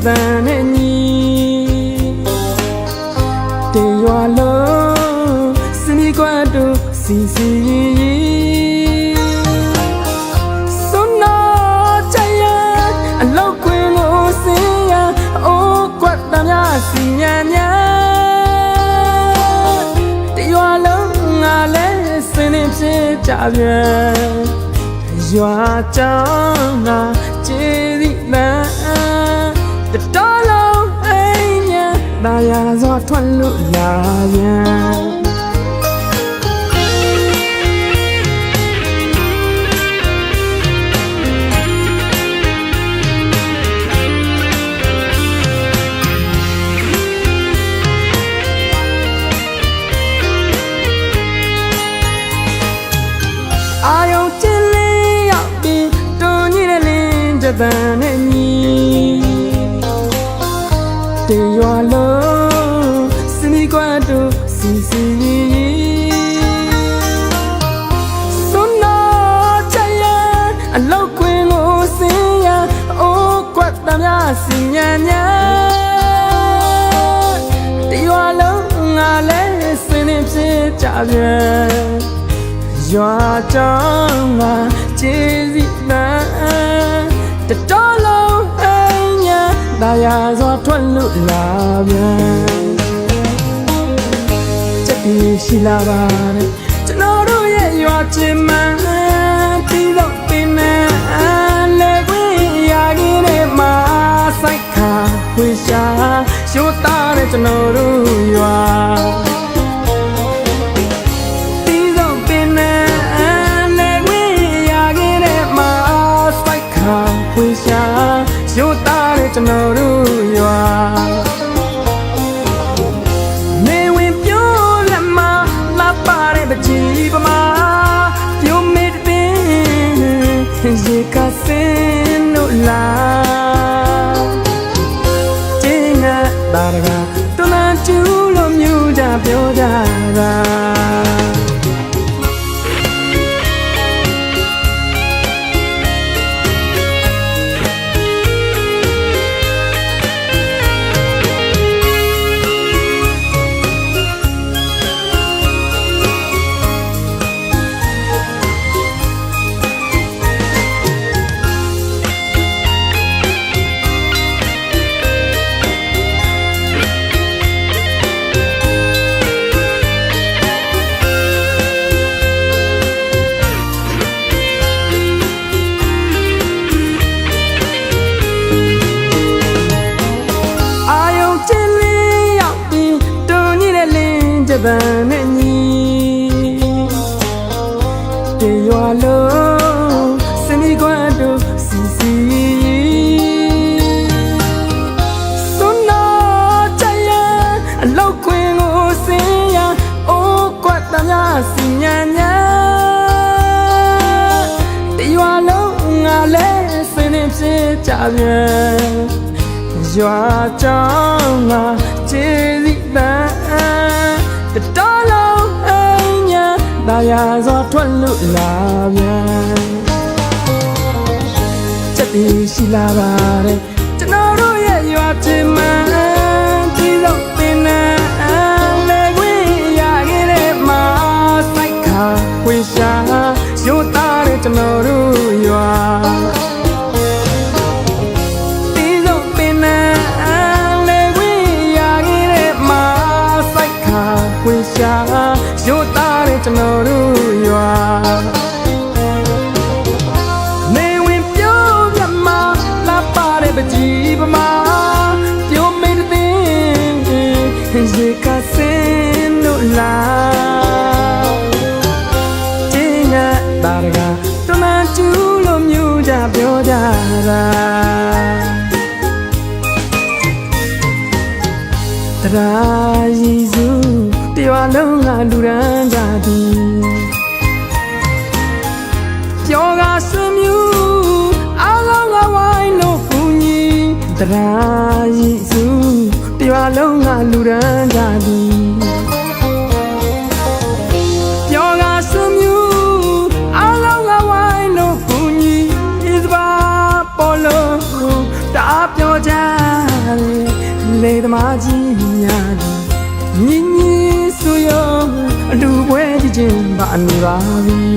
တန်နဲ့ညီတေရွာလုံးစနီကွတ်တို့စီစီစွန်းနာချရအလောက်ခွင်ကိုစင်ရအိုးကွတ်တမ်းများစီညံညာတေရွာလုံးငါလဲစင်နေဖြစ်ကြပြန်ရွာကြောင်းငါကျေးဇူးနဲ့တော်လုံးအိမ်ညာဒါရစွာထွက်လို့လာပြန်အာယုံချစ်လေးရောက်ပြီးတွန်ကြီးတဲ့လင်းတပံနဲ့ညီတေရွာလုံးစနီကွတ်တို့စီစီစွန်းနာချရအလောက်ခွင်ကိုစင်ရအိုးကွတ်တမ်းများစီညံညာတေရွာလုံးငါလဲစင်နေဖြစ်ကြပြန်ရွာကြောင်းငါကျေးဇူးနဲ့တော်လုံးအိမ်ညာဒါရစွာထွက်လို့လာပြန်ချက်တီရှိလာပါတယ်ကျွန်တော်တို့ရဲ့ရွာချင်းမှန်တီးလို့ပင်နဲ့လေခွေရကြီးနဲ့မှာစိုက်ခါခွေရှာရှိုးသားတဲ့ကျွန်တော်တို့ရွာခွေရှာရိုးသားတဲ့ကျွန်တော်တို့ရွာနေဝင်ပြိုးလက်မလာပါတဲ့ပကြီးပမာပြိုးမေးတဲ့ရေကစင်းလို့လာတင်းငါတာကတမန်ကျူလို့မြူကြပြောကြတာတပံနဲ့ညီတေရွာလုံးစနီကွတ်တို့စီစီစွန်းနာချရအလောက်ခွင်ကိုစင်ရအိုးကွတ်တမ်းများစီညံညာတေရွာလုံးငါလဲစင်နေဖြစ်ကြပြန်ရွာကြောင်းငါကျေးဇူးနဲ့တော်လုံးအိမ်ညာဒါရစွာထွက်လို့လာပြန်ချက်တီရှိလာပါတယ်ကျွန်တော်တို့ရဲ့ရွာချင်းမှန်ဒီလိုပင်နဲ့လေခွေရခဲ့တဲ့မှာစိုက်ခါခွေရှာရိုးသားတဲ့ကျွန်တော်တို့ရွာခွေရှာရိုးသားတဲ့ကျွန်တော်တို့ရွာနေဝင်ပြိုးပြမလာပါတဲ့ပကြီးပမာပြိုးမေးတဲ့ရေကစင်းလို့လာတ ငါလူရန်ကြသည်ပြောကဆွေမျိုးအားလုံးကဝိုင်းလို့ကူညီတရားရည်စုတရွာလုံးကလူရန်ကြသည်ပြောကဆွေမျိုးအားလုံးကဝိုင်းလို့ကူညီဒီစပါပေါ်လို့တအားပြောကြလေသမားကြီးများသည်ညီညီဆိုရောအလူပွဲကြည့်ချင်းပါနေပါပြီ